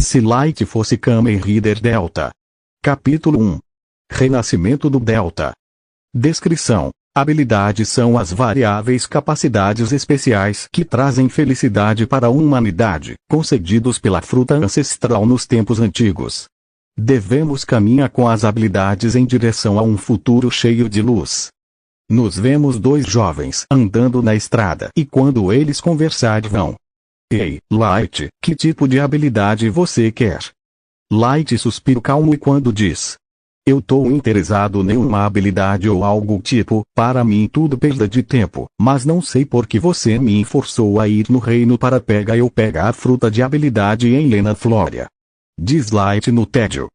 se Light fosse Kamen Rider Delta. Capítulo 1. Renascimento do Delta. Descrição. Habilidades são as variáveis capacidades especiais que trazem felicidade para a humanidade, concedidos pela fruta ancestral nos tempos antigos. Devemos caminhar com as habilidades em direção a um futuro cheio de luz. Nos vemos dois jovens andando na estrada e quando eles conversarem vão. Ei, Light, que tipo de habilidade você quer? Light suspira calmo e quando diz: eu tô interessado em uma habilidade ou algo tipo, para mim tudo perda de tempo, mas não sei por que você me forçou a ir no reino para pegar a fruta de habilidade em Lena Flória. Diz Light no tédio.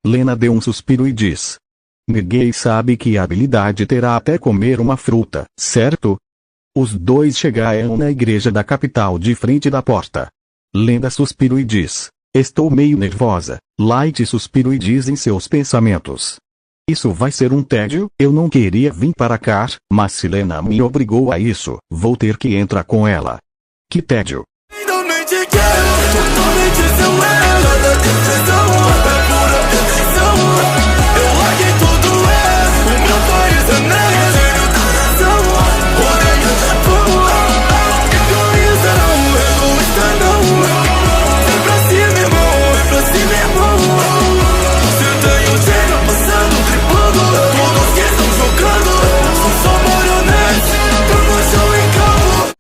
Lena deu um suspiro e diz: ninguém sabe que habilidade terá até comer uma fruta, certo? Os dois chegaram na igreja da capital de frente da porta. Lena suspirou e diz: estou meio nervosa. Light suspirou e diz em seus pensamentos: isso vai ser um tédio, eu não queria vir para cá, mas se Lena me obrigou a isso, vou ter que entrar com ela. Que tédio.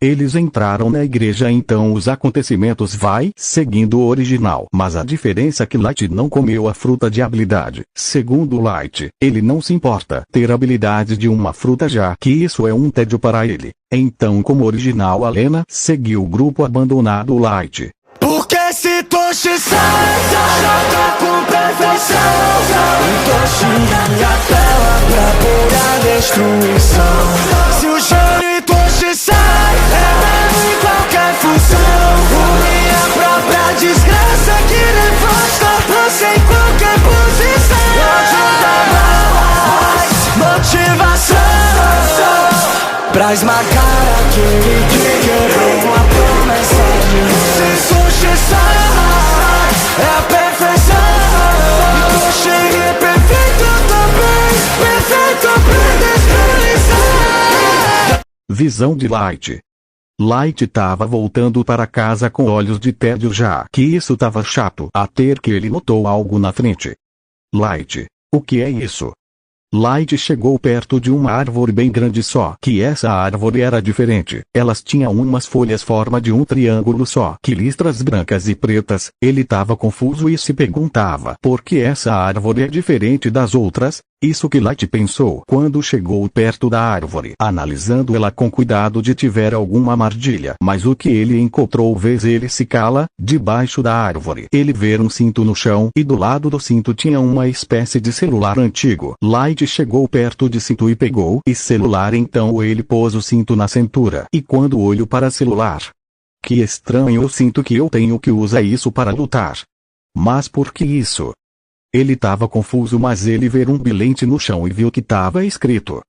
Eles entraram na igreja então os acontecimentos vai seguindo o original. Mas a diferença é que Light não comeu a fruta de habilidade. Segundo Light, ele não se importa ter habilidade de uma fruta já que isso é um tédio para ele. Então como original a Lena seguiu o grupo abandonado Light. Porque se Toshi sai, joga com perfeição. Toshi apela pra pura destruição. Se o gênio Toshi sai, em qualquer função. Minha própria desgraça que devasta, lança em qualquer posição. Ajuda mais, motivação pra esmagar aquele que quebrou a promessa de se Toshi sai, é a perfeição. E Toshi é perfeito também, perfeito pra destruição. Visão de Light. Light tava voltando para casa com olhos de tédio já que isso tava chato até que ele notou algo na frente. Light, o que é isso? Light chegou perto de uma árvore bem grande só que essa árvore era diferente. Elas tinham umas folhas forma de um triângulo só que listras brancas e pretas. Ele tava confuso e se perguntava por que essa árvore é diferente das outras. Isso que Light pensou quando chegou perto da árvore, analisando ela com cuidado de tiver alguma armadilha. Mas o que ele encontrou vez ele se cala, debaixo da árvore. Ele vê um cinto no chão e do lado do cinto tinha uma espécie de celular antigo. Light chegou perto de cinto e pegou o celular então ele pôs o cinto na cintura. E quando olho para celular. Que estranho, eu sinto que eu tenho que usar isso para lutar. Mas por que isso? Ele estava confuso mas ele vê um bilhete no chão e viu que estava escrito.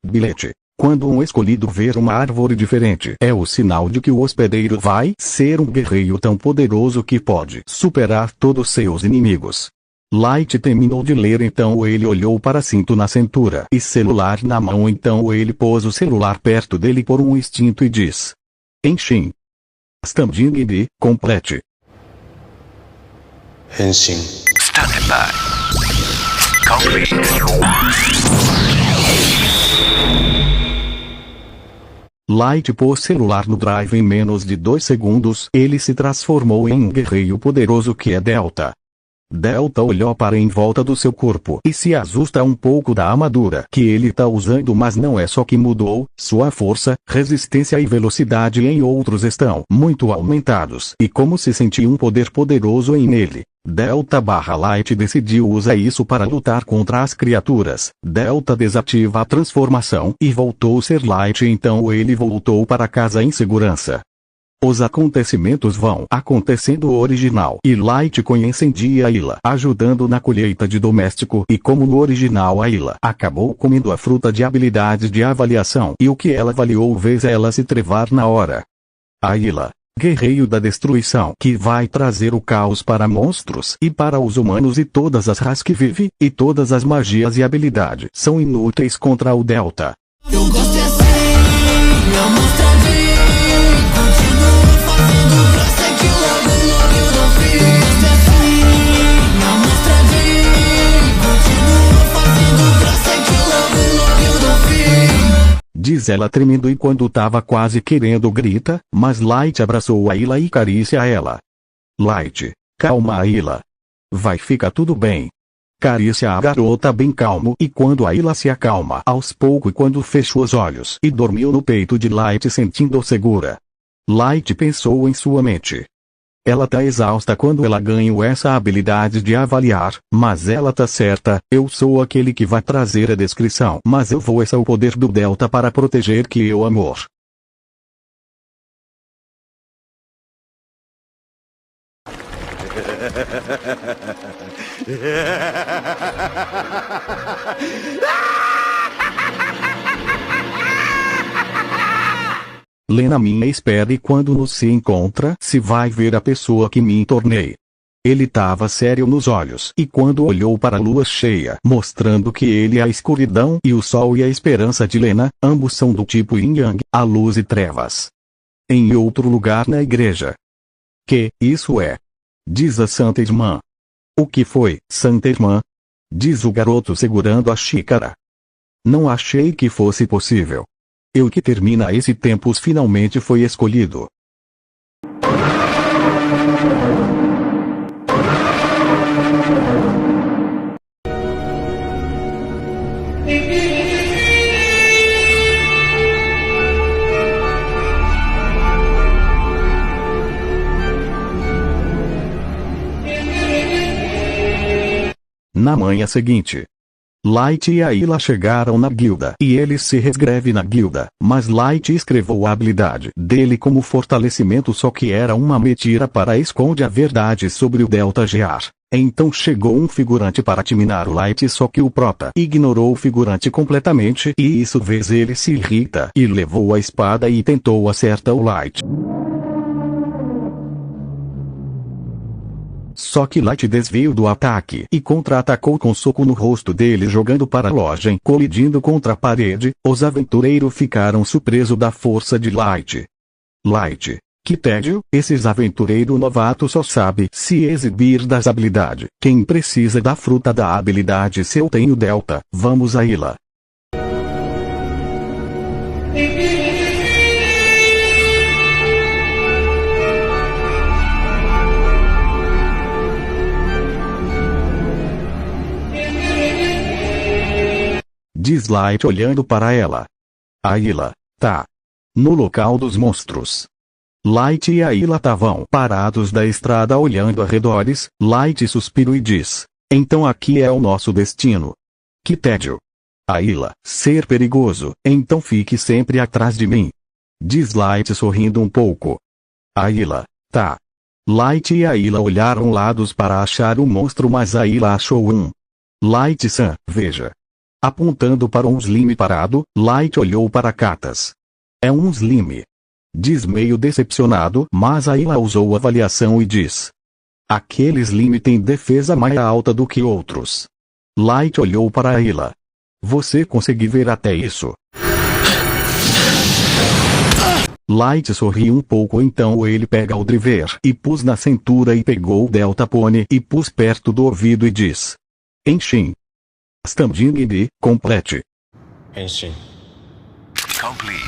Bilhete. Quando um escolhido vê uma árvore diferente é o sinal de que o hospedeiro vai ser um guerreiro tão poderoso que pode superar todos seus inimigos. Light terminou de ler então ele olhou para cinto na cintura e celular na mão então ele pôs o celular perto dele por um instinto e diz. Henshin. Standing de complete. Henshin. Standing by. Complete. Light pôs celular no drive em menos de 2 segundos. Ele se transformou em um guerreiro poderoso que é Delta. Delta olhou para em volta do seu corpo e se assusta um pouco da armadura que ele está usando mas não é só que mudou, sua força, resistência e velocidade em outros estão muito aumentados e como se sentia um poder poderoso em nele. Delta/Light decidiu usar isso para lutar contra as criaturas. Delta desativa a transformação e voltou a ser Light então ele voltou para casa em segurança. Os acontecimentos vão acontecendo original e Light conhece a Ila ajudando na colheita de doméstico e como no original a Ila acabou comendo a fruta de habilidade de avaliação e o que ela avaliou vez ela se trevar na hora. A Ila guerreiro da destruição que vai trazer o caos para monstros e para os humanos, e todas as raças que vivem, e todas as magias e habilidades são inúteis contra o Delta. Eu gosto assim, não mostra vir. Continua fazendo graça que logo eu não fiz assim. Não mostra vir. Continua fazendo graça que logo eu não fiz. Diz ela tremendo, e quando tava quase querendo grita, mas Light abraçou a Ayla e acaricia ela. Light, calma Ayla. Vai ficar tudo bem. Carícia a garota bem calmo, e quando Ayla se acalma aos poucos, quando fechou os olhos e dormiu no peito de Light sentindo segura. Light pensou em sua mente. Ela tá exausta quando ela ganhou essa habilidade de avaliar, mas ela tá certa, eu sou aquele que vai trazer a descrição, mas eu vou usar o poder do Delta para proteger que eu amor. Lena minha espera, e quando nos se encontra, se vai ver a pessoa que me tornei. Ele tava sério nos olhos, e quando olhou para a lua cheia, mostrando que ele é a escuridão e o sol e a esperança de Lena, ambos são do tipo yin yang, a luz e trevas. Em outro lugar na igreja. Que isso é? Diz a Santa Irmã. O que foi, Santa Irmã? Diz o garoto segurando a xícara. Não achei que fosse possível. Eu que termina esse tempos finalmente foi escolhido. Na manhã seguinte, Light e Ayla chegaram na guilda, e eles se resgreve na guilda, mas Light escreveu a habilidade dele como fortalecimento, só que era uma mentira para esconder a verdade sobre o Delta Gear. Então chegou um figurante para timinar o Light, só que o prota ignorou o figurante completamente, e isso fez ele se irrita, e levou a espada e tentou acertar o Light. Só que Light desviou do ataque e contra-atacou com soco no rosto dele, jogando para longe, colidindo contra a parede. Os aventureiros ficaram surpresos da força de Light. Light, que tédio, esses aventureiros novatos só sabem se exibir das habilidades. Quem precisa da fruta da habilidade se eu tenho Delta? Vamos a Ayla. Diz Light olhando para ela. Ayla, tá. No local dos monstros. Light e Ayla estavam parados da estrada olhando arredores. Light suspirou e diz: então aqui é o nosso destino. Que tédio. Ayla, ser perigoso, então fique sempre atrás de mim. Diz Light sorrindo um pouco. Ayla, tá. Light e Ayla olharam lados para achar o monstro, mas Ayla achou um. Light-san, veja. Apontando para um slime parado, Light olhou para Katas. É um slime. Diz meio decepcionado, mas Ayla usou a avaliação e diz: aquele slime tem defesa mais alta do que outros. Light olhou para Ayla. Você consegue ver até isso? Light sorriu um pouco, então ele pega o driver e pôs na cintura e pegou o Delta Pony e pôs perto do ouvido e diz: Henshin. Standing de complete. Henshin. Complete.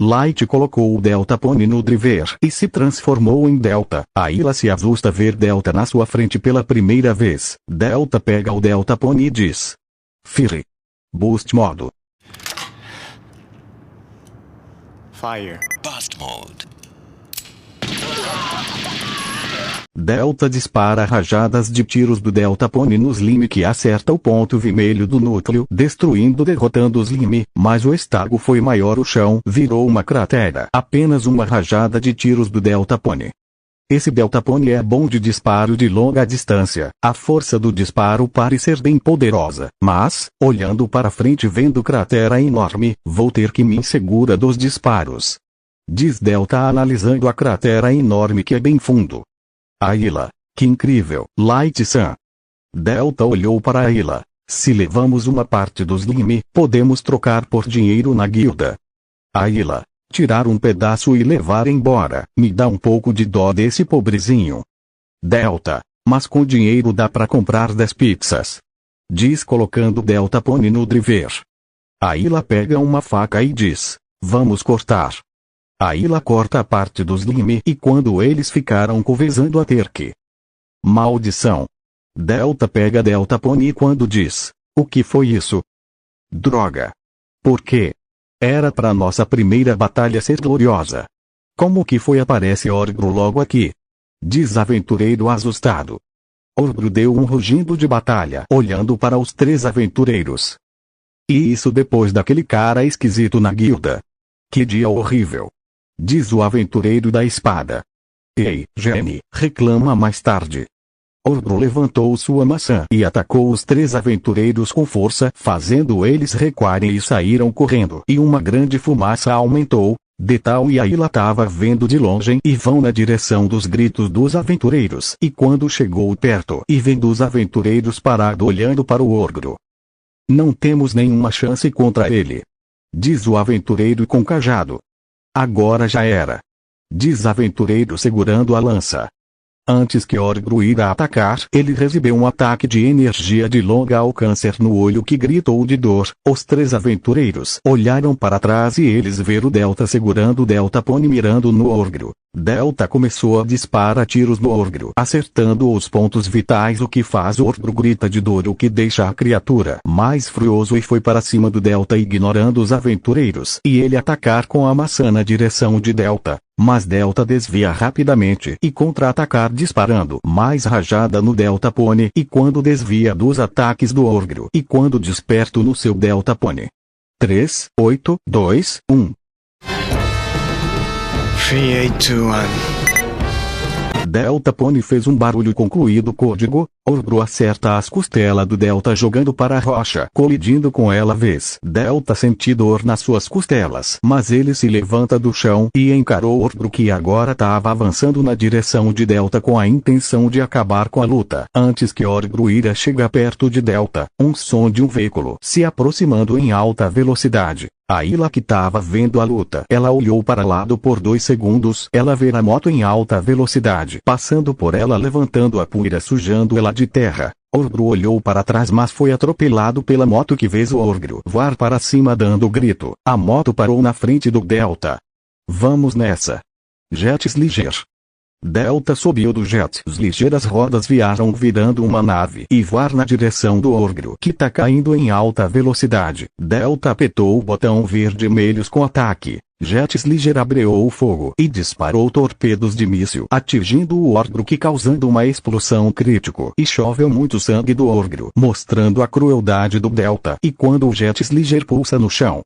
Light colocou o Delta Pony no driver e se transformou em Delta. Ayla se assusta ver Delta na sua frente pela primeira vez. Delta pega o Delta Pony e diz: Fire. Boost modo. Fire. Boost mode. Delta dispara rajadas de tiros do Delta Pony no slime, que acerta o ponto vermelho do núcleo, derrotando o slime, mas o estrago foi maior, o chão virou uma cratera. Apenas uma rajada de tiros do Delta Pony. Esse deltapone é bom de disparo de longa distância. A força do disparo parece ser bem poderosa. Mas, olhando para frente vendo cratera enorme, vou ter que me insegura dos disparos. Diz Delta analisando a cratera enorme que é bem fundo. Ayla, que incrível, Light-san. Delta olhou para Ayla. Se levamos uma parte dos Lime, podemos trocar por dinheiro na guilda. Ayla, tirar um pedaço e levar embora, me dá um pouco de dó desse pobrezinho. Delta, mas com dinheiro dá para comprar 10 pizzas. Diz colocando deltapone no driver. Ayla pega uma faca e diz, vamos cortar. Ayla corta a parte dos Lime e quando eles ficaram conversando a ter que. Maldição. Delta pega deltapone e quando diz, o que foi isso? Droga. Por quê? Era para nossa primeira batalha ser gloriosa. Como que foi aparece Orgro logo aqui? Diz aventureiro assustado. Orgro deu um rugido de batalha olhando para os 3 aventureiros. E isso depois daquele cara esquisito na guilda. Que dia horrível. Diz o aventureiro da espada. Ei, Jenny, reclama mais tarde. Orgro levantou sua maçã e atacou os 3 aventureiros com força, fazendo eles recuarem e saíram correndo. E uma grande fumaça aumentou, de tal e Ayla estava vendo de longe e vão na direção dos gritos dos aventureiros. E quando chegou perto e vendo os aventureiros parado olhando para o Orgro. Não temos nenhuma chance contra ele. Diz o aventureiro com cajado. Agora já era. Diz aventureiro segurando a lança. Antes que Orgro irá atacar, ele recebeu um ataque de energia de longa alcance no olho que gritou de dor. Os 3 aventureiros olharam para trás e eles viram Delta segurando o deltapone mirando no Orgro. Delta começou a disparar tiros no Orgro, acertando os pontos vitais, o que faz o Orgro grita de dor, o que deixa a criatura mais furioso e foi para cima do Delta ignorando os aventureiros e ele atacar com a maçã na direção de Delta. Mas Delta desvia rapidamente e contra-atacar disparando mais rajada no deltapone e quando desvia dos ataques do Orgro e quando desperto no seu deltapone. 3, 8, 2, 1. 3821. Deltapone fez um barulho concluído código. Orgro acerta as costelas do Delta jogando para a rocha, colidindo com ela vez. Delta sente dor nas suas costelas, mas ele se levanta do chão e encarou Orgro que agora estava avançando na direção de Delta com a intenção de acabar com a luta. Antes que Orgro ira chegar perto de Delta, um som de um veículo se aproximando em alta velocidade. Ayla que estava vendo a luta. Ela olhou para lado por 2 segundos. Ela vê a moto em alta velocidade, passando por ela levantando a poeira sujando ela de terra. Orgro olhou para trás mas foi atropelado pela moto que fez o Orgro voar para cima dando grito. A moto parou na frente do Delta. Vamos nessa. Jet Slinger. Delta subiu do jet. As ligeiras rodas viajam virando uma nave e voar na direção do Orgro que tá caindo em alta velocidade. Delta apertou o botão vermelhos com ataque. Jet Slinger abriu o fogo e disparou torpedos de míssil atingindo o Orgro que causando uma explosão crítico e choveu muito sangue do Orgro mostrando a crueldade do Delta e quando o Jet Slinger pulsa no chão.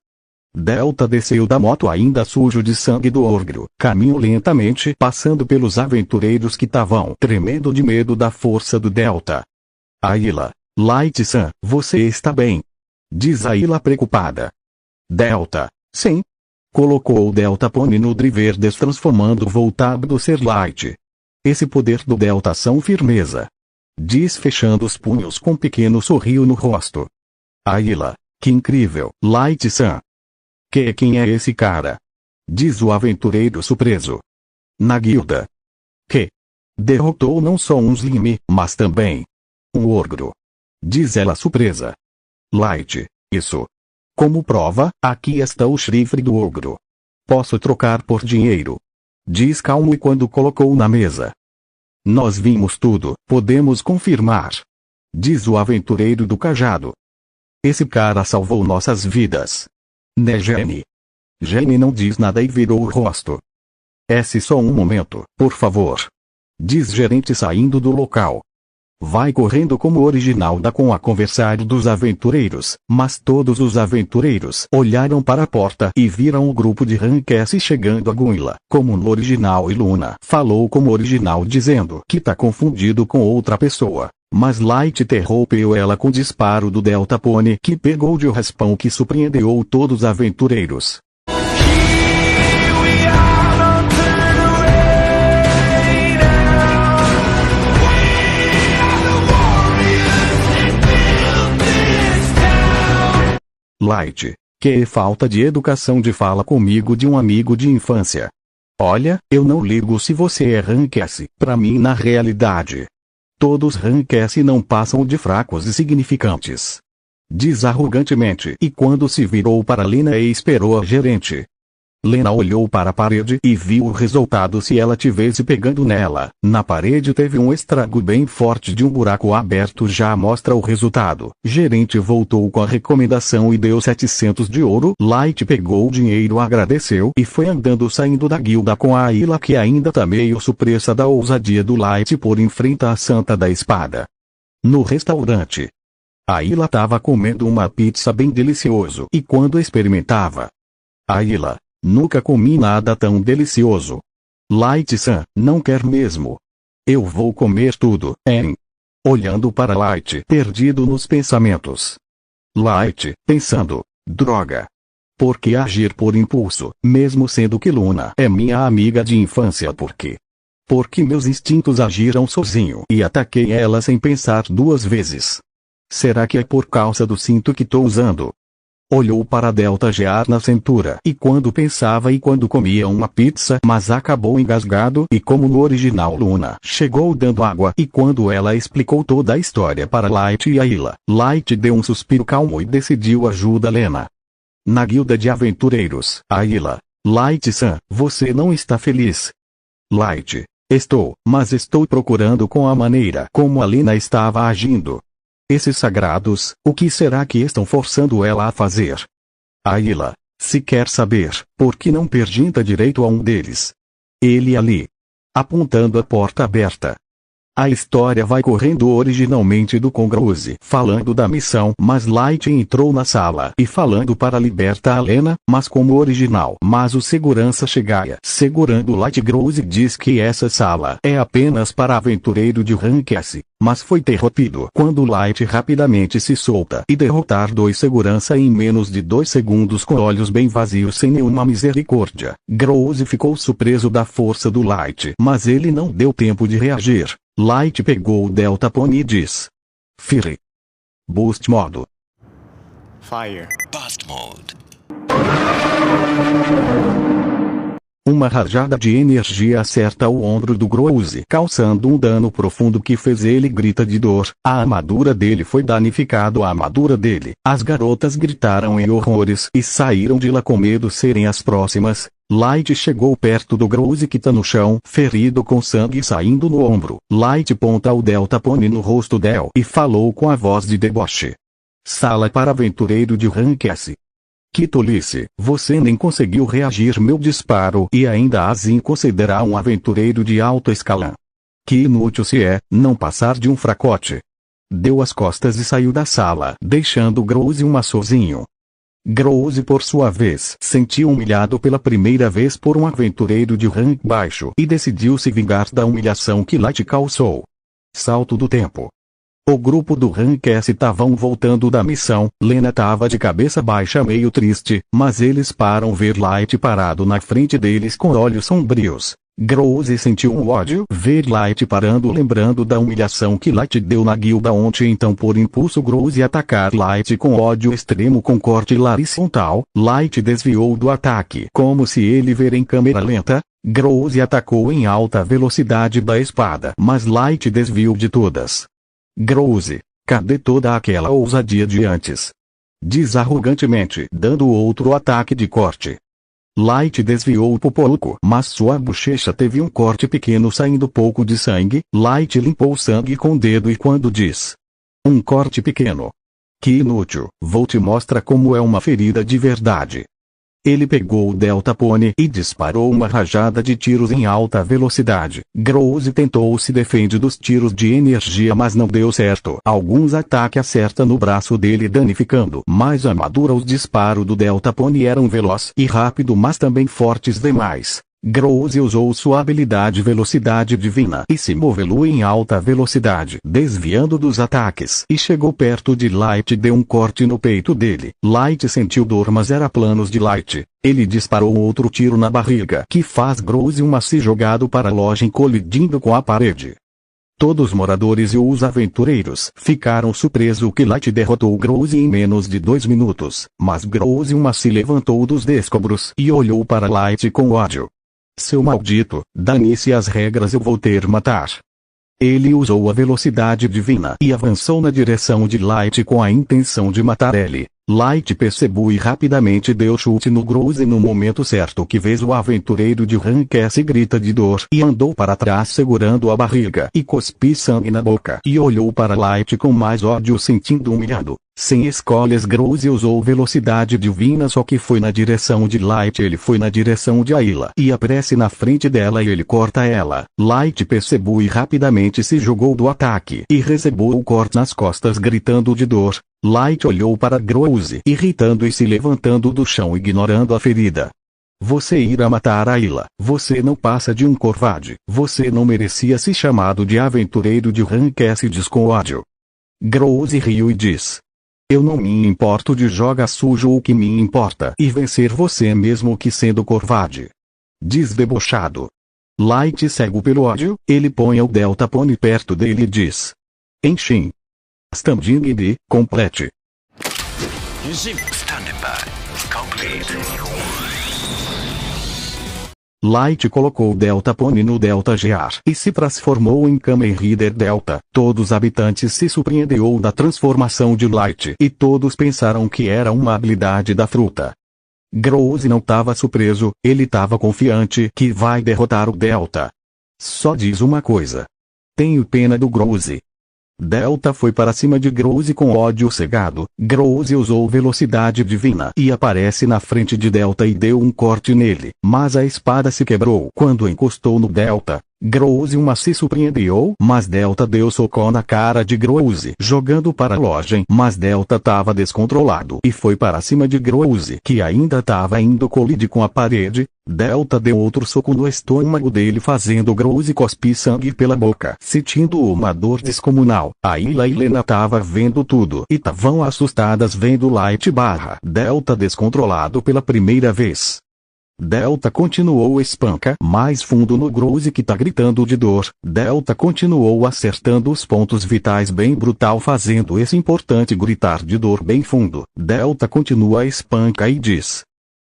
Delta desceu da moto ainda sujo de sangue do Orgro, caminhou lentamente passando pelos aventureiros que estavam tremendo de medo da força do Delta. Ayla, Light-san, você está bem? Diz Ayla preocupada. Delta, sim. Colocou o deltapone no driver destransformando voltado do ser Light. Esse poder do Delta são firmeza. Diz fechando os punhos com um pequeno sorriso no rosto. Ayla, que incrível, Light-san. Quem é esse cara? Diz o aventureiro surpreso. Na guilda. Que derrotou não só uns Lime, mas também um Orgro. Diz ela surpresa. Light, isso. Como prova, aqui está o chifre do Orgro. Posso trocar por dinheiro. Diz calmo e quando colocou na mesa. Nós vimos tudo, podemos confirmar. Diz o aventureiro do cajado. Esse cara salvou nossas vidas. Né, Jenny? Jenny não diz nada e virou o rosto. Só um momento, por favor. Diz gerente saindo do local. Vai correndo como original dá com a conversar dos aventureiros, mas todos os aventureiros olharam para a porta e viram o grupo de Rankess chegando a Gunilla, como no original, e Luna falou como original dizendo que tá confundido com outra pessoa. Mas Light interrompeu ela com disparo do Delta Pony que pegou de raspão que surpreendeu todos os aventureiros. Light, que falta de educação de fala comigo de um amigo de infância. Olha, eu não ligo se você é Rankess, pra mim na realidade. Todos Rankess não passam de fracos e insignificantes. Diz arrogantemente e quando se virou para Lena e esperou a gerente. Lena olhou para a parede e viu o resultado se ela tivesse pegando nela. Na parede teve um estrago bem forte de um buraco aberto já mostra o resultado. Gerente voltou com a recomendação e deu 700 de ouro. Light pegou o dinheiro, agradeceu e foi andando saindo da guilda com a Ayla que ainda tá meio surpresa da ousadia do Light por enfrentar a Santa da Espada. No restaurante. A Ayla tava comendo uma pizza bem delicioso e quando experimentava. Ayla: nunca comi nada tão delicioso. Light-san, não quer mesmo? Eu vou comer tudo, hein? Olhando para Light, perdido nos pensamentos. Light, pensando, droga. Por que agir por impulso, mesmo sendo que Luna é minha amiga de infância? Por quê? Porque meus instintos agiram sozinho e ataquei ela sem pensar duas vezes. Será que é por causa do cinto que tô usando? Olhou para Delta gear na cintura e quando pensava e quando comia uma pizza, mas acabou engasgado e como no original Luna chegou dando água e quando ela explicou toda a história para Light e Ayla, Light deu um suspiro calmo e decidiu ajudar Lena. Na guilda de aventureiros, Ayla: Light-san, você não está feliz? Light: estou, mas estou procurando com a maneira como a Lena estava agindo. Esses sagrados, o que será que estão forçando ela a fazer? Ayla: se quer saber, por que não pergunta direito a um deles? Ele ali. Apontando a porta aberta. A história vai correndo originalmente do Congrose falando da missão, mas Light entrou na sala e falando para libertar a Lena, mas como original. Mas o segurança chega segurando Light Grouse diz que essa sala é apenas para aventureiro de Rankess, mas foi interrompido quando Light rapidamente se solta e derrotar dois segurança em menos de 2 segundos com olhos bem vazios sem nenhuma misericórdia. Grouse ficou surpreso da força do Light, mas ele não deu tempo de reagir. Light pegou o Delta Pony e diz: Fire. Boost modo. Fire. Boost mode. Uma rajada de energia acerta o ombro do Grouse, causando um dano profundo que fez ele gritar de dor. A armadura dele foi danificada. A armadura dele. As garotas gritaram em horrores e saíram de lá com medo serem as próximas. Light chegou perto do Grouse que tá no chão, ferido com sangue saindo no ombro. Light ponta o Delta Pony no rosto dela e falou com a voz de deboche. Sala para aventureiro de Rankess. Que tolice, você nem conseguiu reagir meu disparo e ainda assim considerar um aventureiro de alto escalão. Que inútil se é, não passar de um fracote. Deu as costas e saiu da sala, deixando Grouse sozinho. Grouse por sua vez sentiu humilhado pela primeira vez por um aventureiro de rank baixo e decidiu se vingar da humilhação que Light causou. Salto do tempo. O grupo do Rankess estavam voltando da missão. Lena tava de cabeça baixa meio triste, mas eles param ver Light parado na frente deles com olhos sombrios. Grouse sentiu um ódio ver Light parando lembrando da humilhação que Light deu na guilda ontem, então por impulso Grouse atacar Light com ódio extremo com corte horizontal. Light desviou do ataque como se ele ver em câmera lenta. Grouse atacou em alta velocidade da espada, mas Light desviou de todas. Grouse, cadê toda aquela ousadia de antes? Diz arrogantemente, dando outro ataque de corte. Light desviou por pouco, mas sua bochecha teve um corte pequeno saindo pouco de sangue. Light limpou o sangue com o dedo e quando diz: um corte pequeno. Que inútil, vou te mostrar como é uma ferida de verdade. Ele pegou o Deltapone e disparou uma rajada de tiros em alta velocidade. Groose tentou se defender dos tiros de energia, mas não deu certo. Alguns ataques acertam no braço dele, danificando mais a armadura. Os disparos do Deltapone eram velozes e rápidos, mas também fortes demais. Groose usou sua habilidade Velocidade Divina e se moveu em alta velocidade, desviando dos ataques, e chegou perto de Light e deu um corte no peito dele. Light sentiu dor, mas era planos de Light. Ele disparou outro tiro na barriga, que faz Groose se jogado para longe, colidindo com a parede. Todos os moradores e os aventureiros ficaram surpresos que Light derrotou Groose em menos de 2 minutos, mas Groose se levantou dos escombros e olhou para Light com ódio. Seu maldito, dane-se as regras, eu vou ter matar. Ele usou a velocidade divina e avançou na direção de Light com a intenção de matar ele. Light percebeu e rapidamente deu chute no Groose no momento certo, que fez o aventureiro de Rancast grita de dor e andou para trás segurando a barriga e cuspiu sangue na boca e olhou para Light com mais ódio, sentindo humilhado. Sem escolhas, Groose usou velocidade divina, só que foi na direção de Light. Ele foi na direção de Ayla e aparece na frente dela e ele corta ela. Light percebeu e rapidamente se jogou do ataque e recebeu o corte nas costas, gritando de dor. Light olhou para Groose, irritando e se levantando do chão, ignorando a ferida. Você irá matar Ayla. Você não passa de um covarde. Você não merecia ser chamado de aventureiro de Rancast, diz com ódio. Groose riu e diz: eu não me importo de jogar sujo, o que me importa e vencer você mesmo que sendo covarde. Diz debochado. Light, cego pelo ódio, ele põe o Deltapone perto dele e diz: Enchem. Standing de, complete. Standing by. Complete. Light colocou o Deltapone no Delta Gear e se transformou em Kamen Rider Delta. Todos os habitantes se surpreenderam da transformação de Light e todos pensaram que era uma habilidade da fruta. Groose não estava surpreso, ele estava confiante que vai derrotar o Delta. Só diz uma coisa: tenho pena do Groose. Delta foi para cima de Groose com ódio cegado. Groose usou velocidade divina e aparece na frente de Delta e deu um corte nele, mas a espada se quebrou quando encostou no Delta. Groose se surpreendeu, mas Delta deu soco na cara de Groose, jogando para longe, mas Delta estava descontrolado e foi para cima de Groose, que ainda estava indo colidir com a parede. Delta deu outro soco no estômago dele, fazendo Groose cuspir sangue pela boca, sentindo uma dor descomunal. Ayla e Lena estavam vendo tudo e estavam assustadas vendo Light / Delta descontrolado pela primeira vez. Delta continuou espanca mais fundo no Groose, que tá gritando de dor. Delta continuou acertando os pontos vitais bem brutal, fazendo esse importante gritar de dor bem fundo. Delta continua a espanca e diz: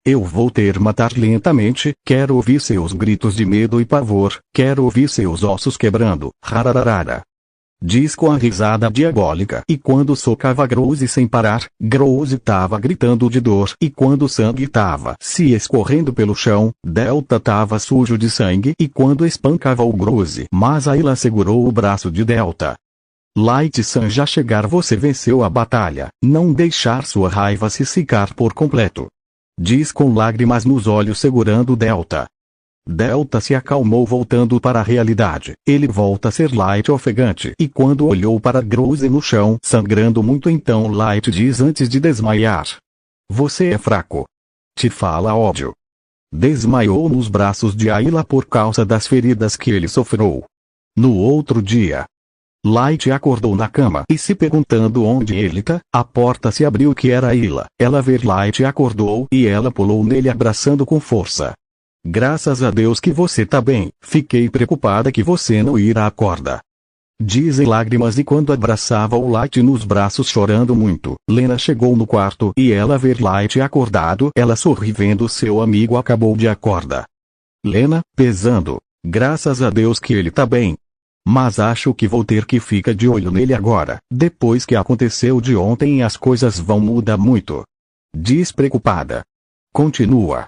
eu vou ter matar lentamente, quero ouvir seus gritos de medo e pavor, quero ouvir seus ossos quebrando. Rararara. Diz com a risada diabólica. E quando socava Groose sem parar, Groose tava gritando de dor. E quando o sangue tava se escorrendo pelo chão, Delta tava sujo de sangue. E quando espancava o Groose, mas Ayla segurou o braço de Delta. Light-san, já chegar, você venceu a batalha. Não deixar sua raiva se secar por completo. Diz com lágrimas nos olhos, segurando Delta. Delta se acalmou, voltando para a realidade. Ele volta a ser Light ofegante. E quando olhou para Groose no chão, sangrando muito, então Light diz antes de desmaiar: você é fraco. Te fala ódio. Desmaiou nos braços de Ayla por causa das feridas que ele sofreu. No outro dia, Light acordou na cama e se perguntando onde ele tá. A porta se abriu, que era Ayla. Ela vê Light, acordou e ela pulou nele, abraçando com força. Graças a Deus que você tá bem, fiquei preocupada que você não irá acordar. Diz em lágrimas, e quando abraçava o Light nos braços chorando muito. Lena chegou no quarto e ela vê Light acordado, ela sorri vendo seu amigo acabou de acordar. Lena, pesando: graças a Deus que ele tá bem. Mas acho que vou ter que ficar de olho nele agora. Depois que aconteceu de ontem as coisas vão mudar muito. Diz preocupada. Continua.